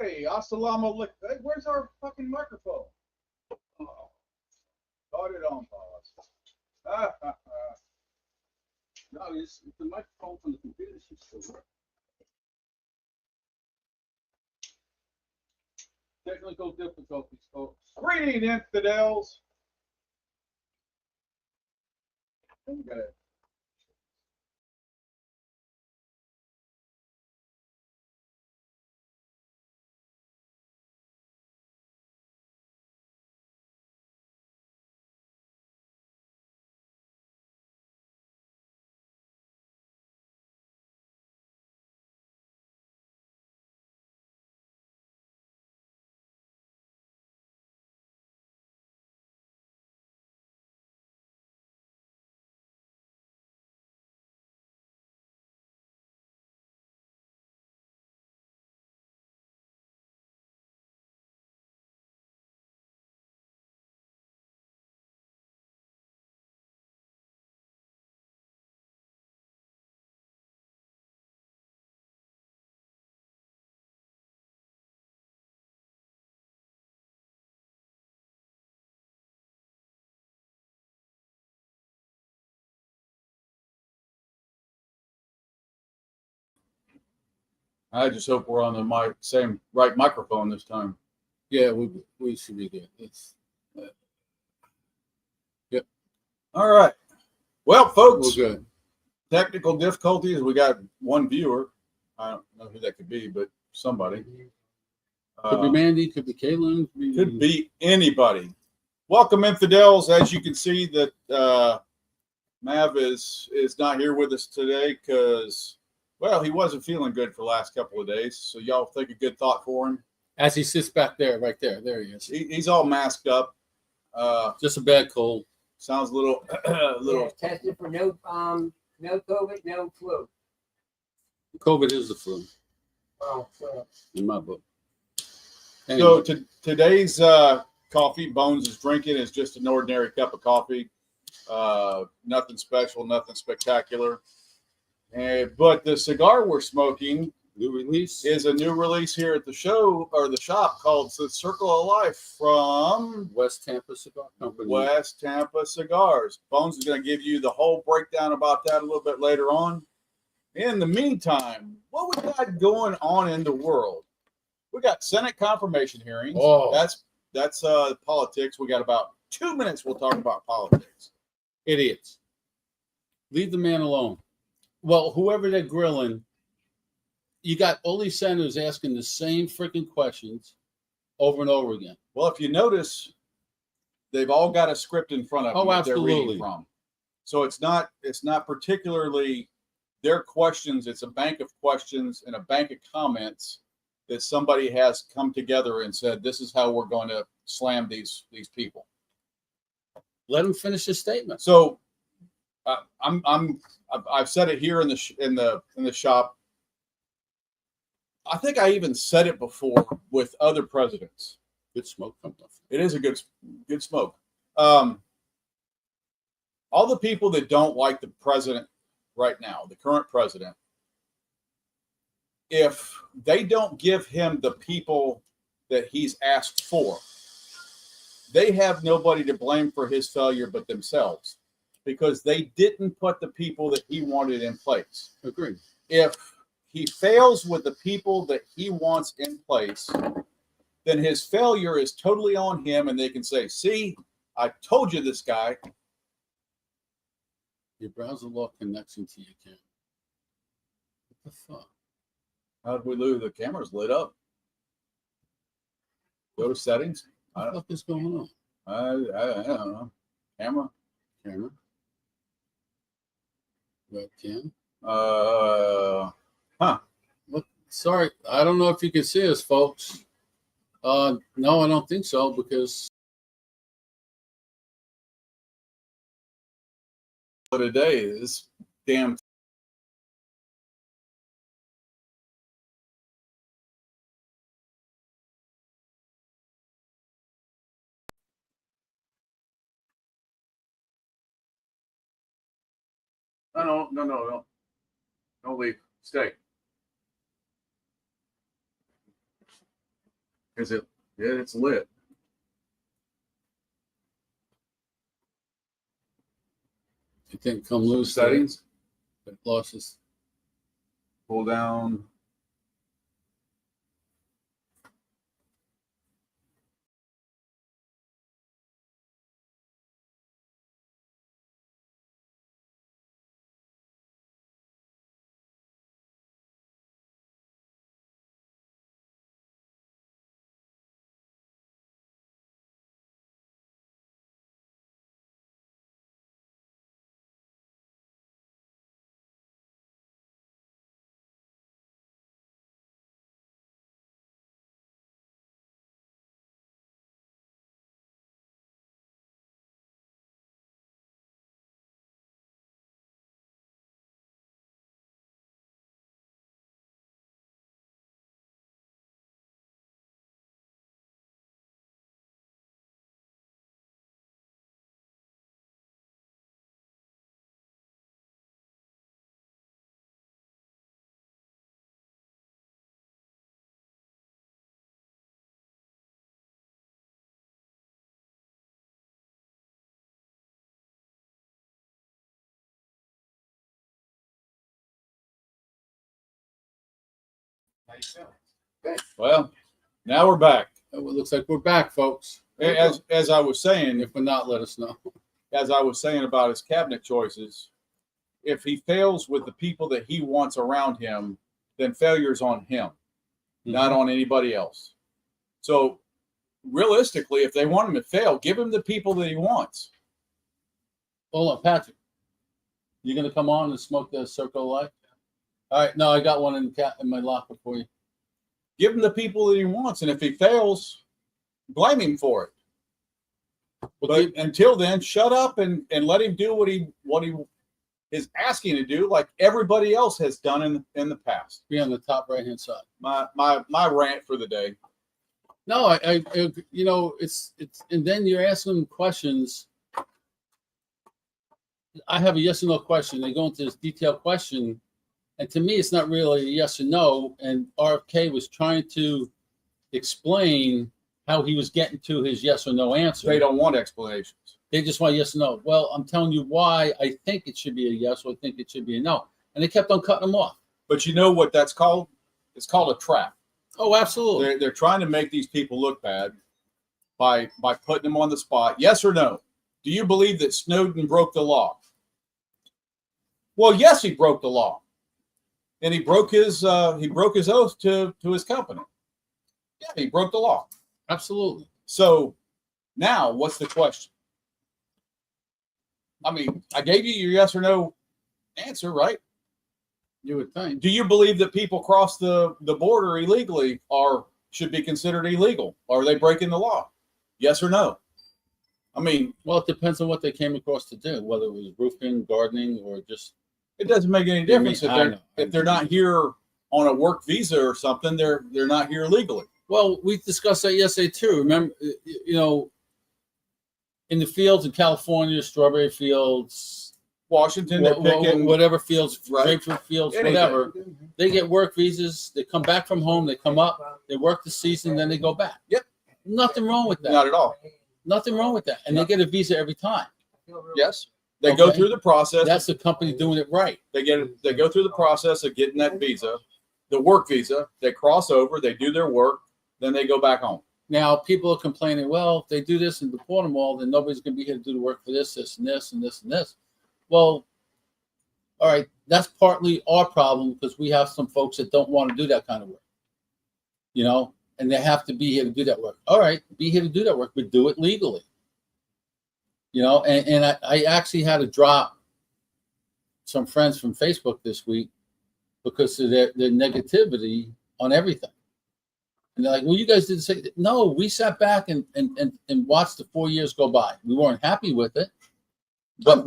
Hey, assalamu alaikum. Hey, where's our fucking microphone? Oh, got it on pause. No, it's the microphone from the computer should still work. Technical difficulties, folks. Greeting, infidels. We got it. I just hope we're on the same right microphone this time. Yeah, we should be good. Yep. All right. Well, folks, We're good. technical difficulties. We got one viewer. I don't know who that could be, but somebody. Could be Mandy, could be Caitlin. Could be anybody. Welcome, infidels. As you can see, that Mav is not here with us today because, well, he wasn't feeling good for the last couple of days. So y'all think a good thought for him. As he sits back there, right there. There he is. He's all masked up. Just a bad cold. Sounds a little Yeah, tested for no COVID, no flu. COVID is the flu, Well, so in my book. So today's coffee Bones is drinking is just an ordinary cup of coffee. Nothing special, nothing spectacular. But the cigar we're smoking New release is a new release here at the show or the shop called the Circle of Life from West Tampa Cigar Company. West Tampa Cigars. Bones is going to give you the whole breakdown about that a little bit later on. In the meantime, what we got going on in the world? We got Senate confirmation hearings. Oh. That's politics. We got about 2 minutes. We'll talk about politics. Idiots. Leave the man alone. Well, whoever they're grilling, you got all these senators asking the same freaking questions over and over again. Well, if you notice, they've all got a script in front of them that they're reading from. So it's not particularly their questions. It's a bank of questions and a bank of comments that somebody has come together and said, this is how we're going to slam these people. Let them finish the statement. So I've said it here in the shop. I think I even said it before with other presidents. Good smoke comes off. It is a good smoke. All the people that don't like the president right now, the current president, if they don't give him the people that he's asked for, they have nobody to blame for his failure but themselves, because they didn't put the people that he wanted in place. Agreed. If he fails with the people that he wants in place, then his failure is totally on him, and they can say, see, I told you this guy. Your browser lock connection to your camera. What the fuck? How did we lose? The camera's lit up. Go to settings. What the fuck is going on? I don't know. Camera. Webcam. Look, sorry, I don't know if you can see us, folks. No, I don't think so, because today is damn. No. Don't leave. Stay. Is it? Yeah, it's lit. It didn't come loose. Settings. It lost its. Pull down. Well, now we're back. It looks like we're back, folks. As I was saying, If we're not, let us know. as I was saying about his cabinet choices, if he fails with the people that he wants around him, then failure's on him, not on anybody else. So realistically, if they want him to fail, give him the people that he wants. Hold on, Patrick. You gonna come on and smoke the Circle Life? All right. No, I got one in my locker for you. Give him the people that he wants, and if he fails, blame him for it. But until then, shut up and let him do what he is asking to do, like everybody else has done in the past. Be on the top right hand side. My rant for the day. No, I you know, it's and then you're asking them questions. I have a yes or no question. They go into this detailed question, and to me, it's not really a yes or no. And RFK was trying to explain how he was getting to his yes or no answer. They don't want explanations. They just want yes or no. Well, I'm telling you why I think it should be a yes or I think it should be a no. And they kept on cutting them off. But you know what that's called? It's called a trap. Oh, absolutely. They're trying to make these people look bad by putting them on the spot. Yes or no? Do you believe that Snowden broke the law? Well, yes, he broke the law, and he broke his oath to his company. Yeah, he broke the law. Absolutely. So now, what's the question? I mean, I gave you your yes or no answer, right? You would think. Do you believe that people cross the border illegally or should be considered illegal? Are they breaking the law? Yes or no? I mean, well, it depends on what they came across to do, whether it was roofing, gardening, or just. It doesn't make any difference if they're not here on a work visa or something. They're not here legally. Well, we discussed that yesterday too. Remember, you know, in the fields in California, strawberry fields, Washington, they're picking whatever fields, right. grapefruit fields, Anything. whatever. They get work visas. They come back from home. They come up. They work the season, then they go back. Yep. Nothing wrong with that. Not at all. Nothing wrong with that. And they get a visa every time. Yes. They go through the process. That's the company doing it right. They go through the process of getting that visa, the work visa. They cross over. They do their work. Then they go back home. Now, people are complaining, well, if they do this and deport them all, then nobody's going to be here to do the work for this, this, and this, and this, and this. Well, all right, that's partly our problem because we have some folks that don't want to do that kind of work, you know, and they have to be here to do that work. All right, be here to do that work, but do it legally. You know, and I actually had to drop some friends from Facebook this week because of their negativity on everything. And they're like, well, you guys did the same. No, we sat back and watched the 4 years go by. We weren't happy with it, but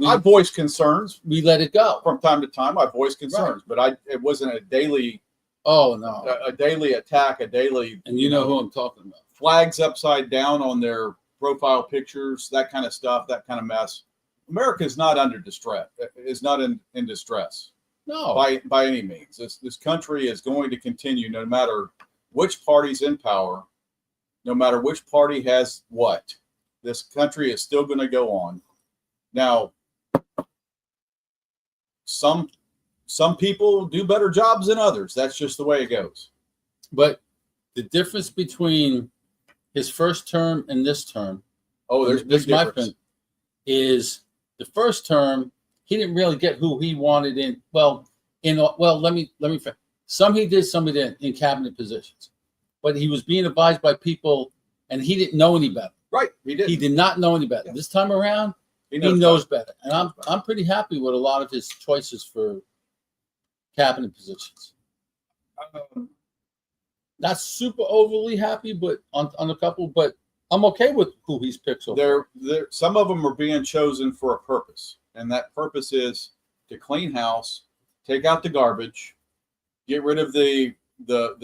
I voiced concerns. We let it go. From time to time, I voiced concerns, but it wasn't a daily. Oh, no. A daily attack, a daily. And you know who I'm talking about. Flags upside down on their profile pictures, that kind of stuff, that kind of mess. America is not under distress. Is not in distress. No. By any means. This country is going to continue no matter which party's in power, no matter which party has what, this country is still going to go on. Now, some people do better jobs than others. That's just the way it goes. But the difference between his first term and this term, there's big difference. Is the first term he didn't really get who he wanted in. Let me. Some he did, some he didn't in cabinet positions, but he was being advised by people, and he didn't know any better. Right, he did. He did not know any better. Yeah. This time around, he knows better, and I'm pretty happy with a lot of his choices for cabinet positions. Not super overly happy, but on a couple, but I'm okay with who he's picked so far. Some of them are being chosen for a purpose, and that purpose is to clean house, take out the garbage, get rid of the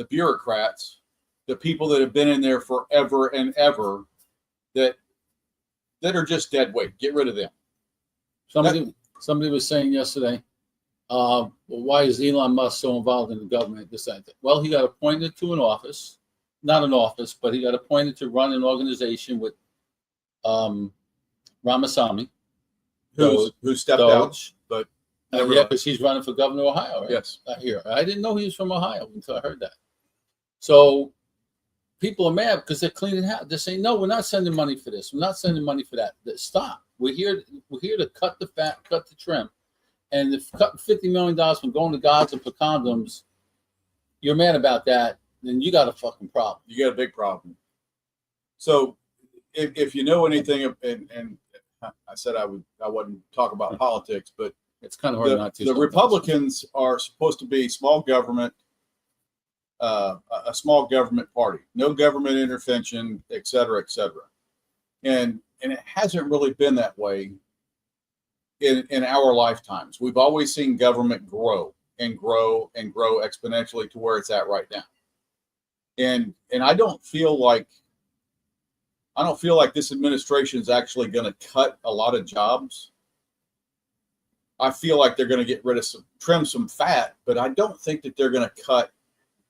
bureaucrats, the people that have been in there forever and ever, that are just dead weight. Get rid of them. Somebody was saying yesterday, why is Elon Musk so involved in the government? This and that. Well, he got appointed to an office, not an office, but he got appointed to run an organization with Ramaswamy, who stepped out, but because he's running for governor of Ohio. Right? Yes, here. I didn't know he was from Ohio until I heard that. So people are mad because they're cleaning house. They're saying, no, we're not sending money for this. We're not sending money for that. Stop. We're here to cut the fat, cut the trim. And if cutting $50 million from going to Gaza for condoms, you're mad about that, then you got a fucking problem. You got a big problem. So if you know anything, and I said I wouldn't talk about politics, but it's kind of hard not to. The Republicans are supposed to be small government, a small government party, no government intervention, et cetera, et cetera. And it hasn't really been that way in our lifetimes. We've always seen government grow and grow and grow exponentially to where it's at right now. And I don't feel like this administration is actually going to cut a lot of jobs. I feel like they're going to get rid of trim some fat, but I don't think that they're going to cut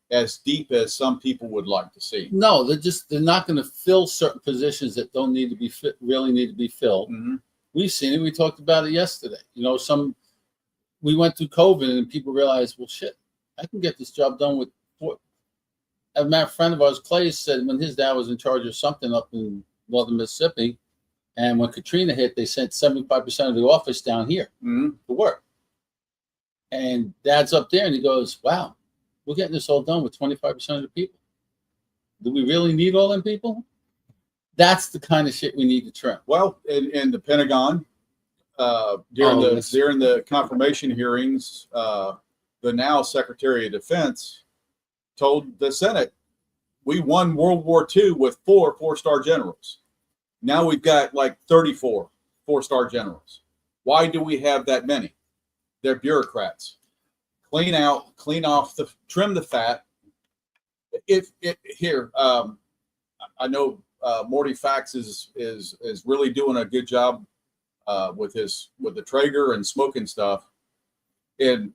as deep as some people would like to see. No, they're not going to fill certain positions that don't need to be really need to be filled. Mm-hmm. We've seen it. We talked about it yesterday. We went through COVID and people realized, well, shit, I can get this job done with. A friend of ours, Clay, said when his dad was in charge of something up in northern Mississippi, and when Katrina hit, they sent 75% of the office down here to work. And Dad's up there, and he goes, "Wow, we're getting this all done with 25% of the people. Do we really need all them people?" That's the kind of shit we need to trim. Well, in the Pentagon, during the confirmation hearings, the now Secretary of Defense told the Senate, we won World War II with 4 4-star generals. Now we've got like 34 4-star generals. Why do we have that many? They're bureaucrats. Trim the fat. I know Morty Fax is really doing a good job with the Traeger and smoking stuff. And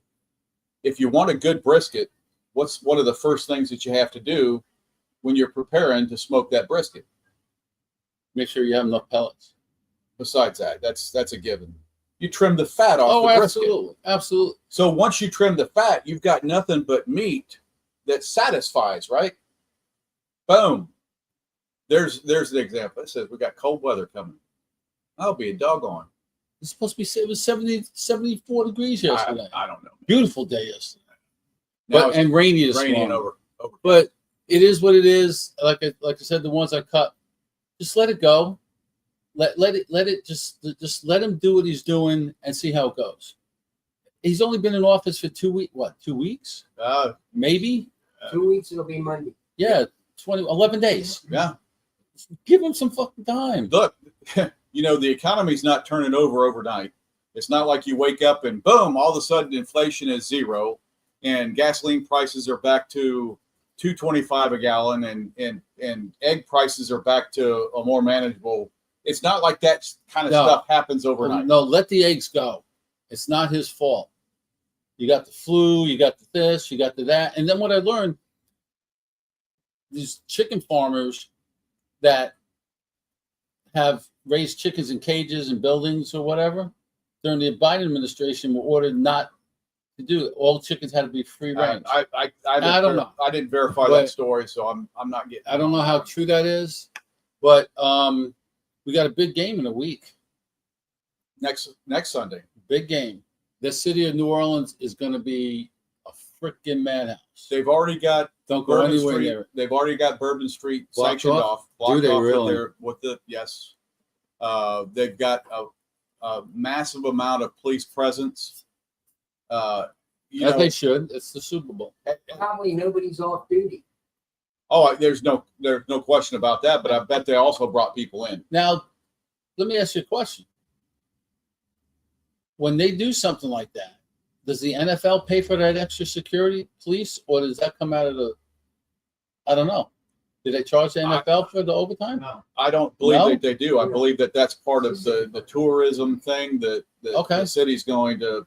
if you want a good brisket, what's one of the first things that you have to do when you're preparing to smoke that brisket? Make sure you have enough pellets. Besides that, that's a given. You trim the fat off the brisket. Absolutely. So once you trim the fat, you've got nothing but meat that satisfies, right? Boom. There's the example. It says we got cold weather coming. I'll be a doggone. It's supposed to be, it was 74 degrees yesterday. I don't know. Beautiful day yesterday. And rainy this morning. Over. But it is what it is. Like I said, the ones I cut, just let it go. Let it just let him do what he's doing and see how it goes. He's only been in office for 2 weeks. What, 2 weeks? Maybe 2 weeks. It'll be Monday. Yeah, 11 days. Yeah, give him some fucking time. Look, the economy's not turning over overnight. It's not like you wake up and boom, all of a sudden inflation is zero. And gasoline prices are back to $2.25 a gallon, and egg prices are back to a more manageable. It's not like that kind of stuff happens overnight. No, let the eggs go. It's not his fault. You got the flu, you got the this, you got the that. And then what I learned, these chicken farmers that have raised chickens in cages and buildings or whatever, during the Biden administration were ordered not to do it. All chickens had to be free range. I don't know. I didn't verify But that story, so I'm not getting. I don't know how true that is, but we got a big game in a week. Next Sunday. Big game. The city of New Orleans is going to be a freaking madhouse. They've already got Don't go Bourbon anywhere Street. near it. They've already got Bourbon Street Blocked sanctioned off. Do they really? Yes. They've got a massive amount of police presence. As they should. It's the Super Bowl. Probably nobody's off duty. Oh, there's no question about that. But I bet they also brought people in. Now, let me ask you a question. When they do something like that, does the NFL pay for that extra security, police, or does that come out of the? I don't know. Do they charge the NFL for the overtime? No, I don't believe that they do. I believe that that's part of the tourism thing that the city's going to,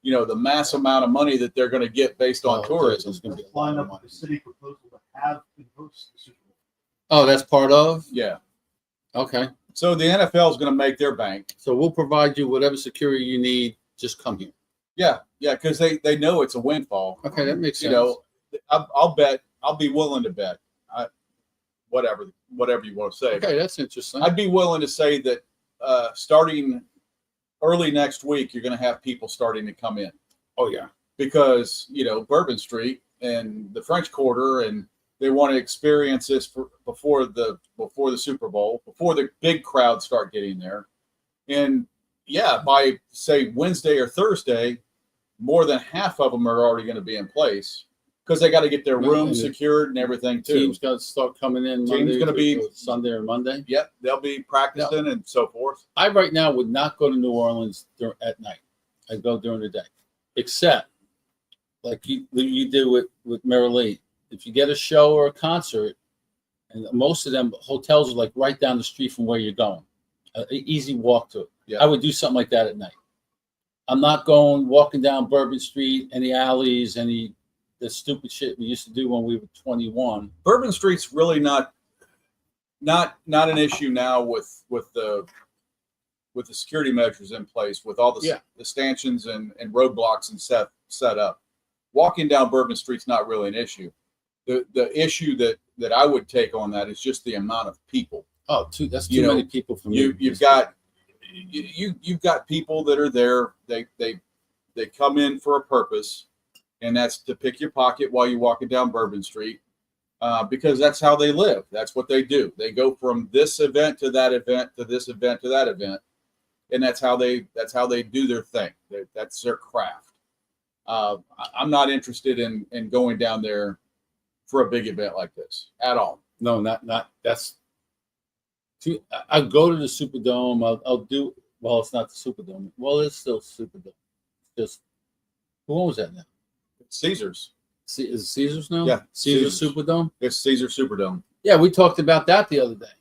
the mass amount of money that they're going to get based on tourism. Is going to be line up with the city proposal to have and host the Super Bowl. Oh, that's part of? Yeah. Okay. So the NFL is going to make their bank. So we'll provide you whatever security you need. Just come here. Yeah, because they know it's a windfall. Okay, that makes sense. I'll bet. I'll be willing to bet. Whatever you want to say. Okay, that's interesting. I'd be willing to say that starting early next week, you're going to have people starting to come in. Oh yeah, because Bourbon Street and the French Quarter, and they want to experience this before the Super Bowl, before the big crowds start getting there. And yeah, by say Wednesday or Thursday, more than half of them are already going to be in place because they got to get their rooms secured and everything too. Teams got to start coming in. Teams going to be Sunday or Monday. Yep, they'll be practicing and so forth. I right now would not go to New Orleans at night. I go during the day, except like you do with Mary Lee. If you get a show or a concert, and most of them hotels are like right down the street from where you're going, an easy walk to it. Yeah. I would do something like that at night. I'm not walking down Bourbon Street, any alleys, the stupid shit we used to do when we were 21. Bourbon Street's really not an issue now with the security measures in place, with all the stanchions and roadblocks and set up. Walking down Bourbon Street's not really an issue. The issue that I would take on that is just the amount of people. Oh, that's too many people for me. You've got people that are there. They come in for a purpose, and that's to pick your pocket while you're walking down Bourbon Street, because that's how they live. That's what they do. They go from this event to that event to this event to that event, and that's how they do their thing. That's their craft. I'm not interested in going down there for a big event like this at all. No, not that's. I'll go to the Superdome. I'll do. Well, it's not the Superdome. Well, it's still Superdome. Just who owns that now? It's Caesars. Is it Caesars now? Yeah, Caesars Superdome. It's Caesars Superdome. Yeah, we talked about that the other day.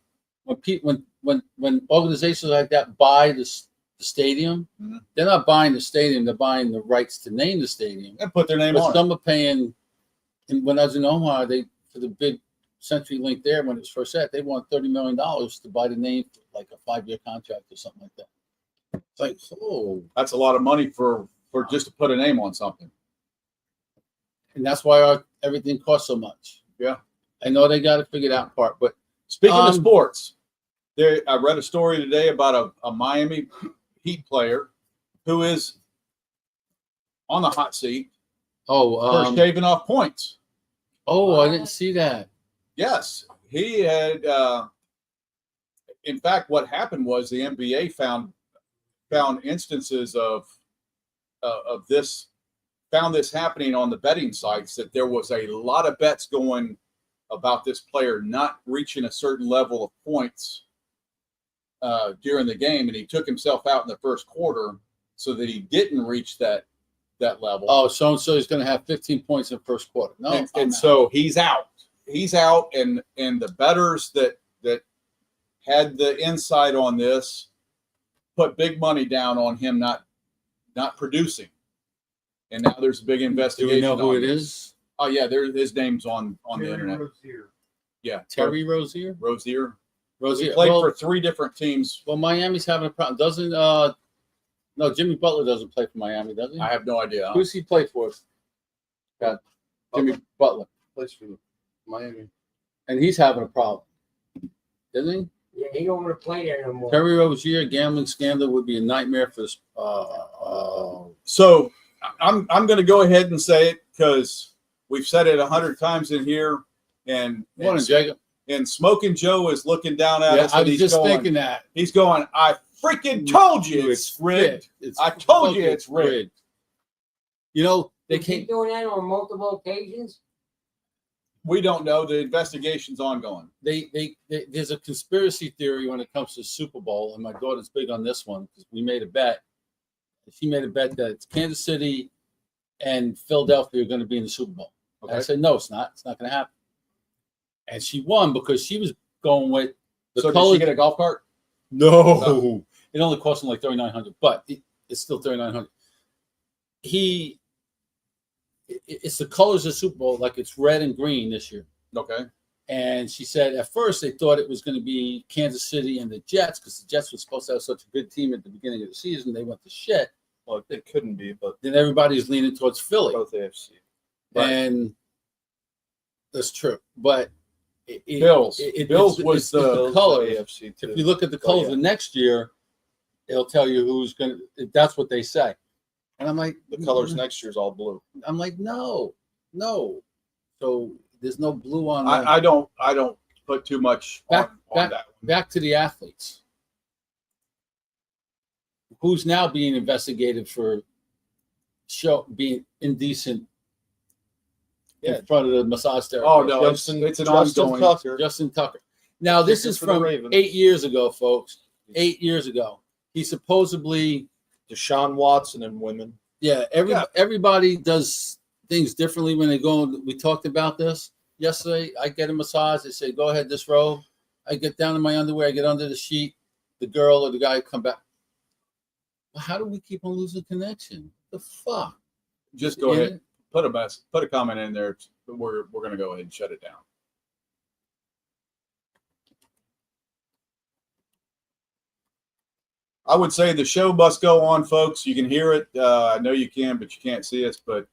When organizations like that buy the stadium, they're not buying the stadium. They're buying the rights to name the stadium and put their name on it. Some are paying. And when I was in Omaha, for the big CenturyLink there when it was first set, they want $30 million to buy the name for like a 5-year contract or something like that. It's like, that's a lot of money for just to put a name on something. And that's why everything costs so much. Yeah, I know they got to figure that part. But speaking of sports, I read a story today about a Miami Heat player who is on the hot seat for shaving off points. Oh, I didn't see that. Yes, he had. In fact, what happened was the NBA found instances of this, found this happening on the betting sites, that there was a lot of bets going about this player not reaching a certain level of points during the game, and he took himself out in the first quarter so that he didn't reach that level. Oh, so he's going to have 15 points in the first quarter. No, and so he's out. He's out, and the bettors that had the insight on this put big money down on him not producing. And now there's a big investigation. Do we know who it is? Oh yeah, his name's on the internet. Rozier. Yeah, Terry Rozier. Rozier. He Rozier played well, for 3 different teams. well, Miami's having a problem. Doesn't no, Jimmy Butler doesn't play for Miami, does he? I have no idea. Who's he play for? Got Jimmy Butler, Place for Miami. and he's having a problem, doesn't he? Yeah, he don't want to play there no more. Terry Rozier gambling scandal would be a nightmare for this. So I'm going to go ahead and say it because we've said it 100 times in here, and Morning, Jacob. and Smoking Joe is looking down at Yeah, us. I And was he's just going, thinking that. He's going, I freaking told you it's rigged. I told you it's rigged. You know, they They keep can't. doing that on multiple occasions. We don't know. The investigation's ongoing. They there's a conspiracy theory when it comes to Super Bowl, and my daughter's big on this one because we made a bet. She made a bet that it's Kansas City and Philadelphia are going to be in the Super Bowl. Okay. I said, no, it's not. It's not going to happen. And she won because she was going with the So color. did she get a golf cart? No. It only cost him like $3,900, but it's still $3,900. It's the colors of the Super Bowl, like it's red and green this year. Okay. And she said at first they thought it was going to be Kansas City and the Jets because the Jets were supposed to have such a good team at the beginning of the season. They went to shit. Well, it couldn't be, but Then everybody's leaning towards Philly. both AFC. Right. And that's true. But Bills was the color. AFC too. If you look at the colors of next year, it'll tell you who's going to. That's what they say. And I'm like, The colors next year is all blue. I'm like, no. So there's no blue on. I don't put too much on that one. Back to the athletes. Who's now being investigated for being indecent in front of the massage therapist? Oh no, Justin- it's an Justin ongoing. Tucker. Justin Tucker. Now this Kicker is for the from Ravens. 8 years ago, folks. 8 years ago. He supposedly, Deshaun Watson and women. everybody does things differently when they go. We talked about this yesterday. I get a massage. They say, go ahead, this row. I get down in my underwear. I get under the sheet. The girl or the guy come back. Well, how do we keep on losing connection? The fuck? Just go ahead. Put a comment in there. We're going to go ahead and shut it down. I would say the show must go on, folks. You can hear it. I know you can, but you can't see us. But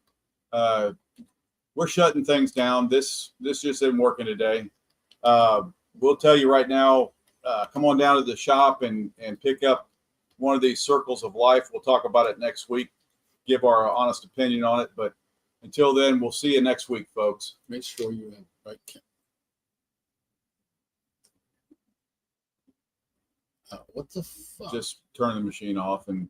we're shutting things down. This just isn't working today. We'll tell you right now. Come on down to the shop and pick up one of these circles of life. We'll talk about it next week. Give our honest opinion on it. But until then, we'll see you next week, folks. Make sure you have right. What the fuck? Just turn the machine off and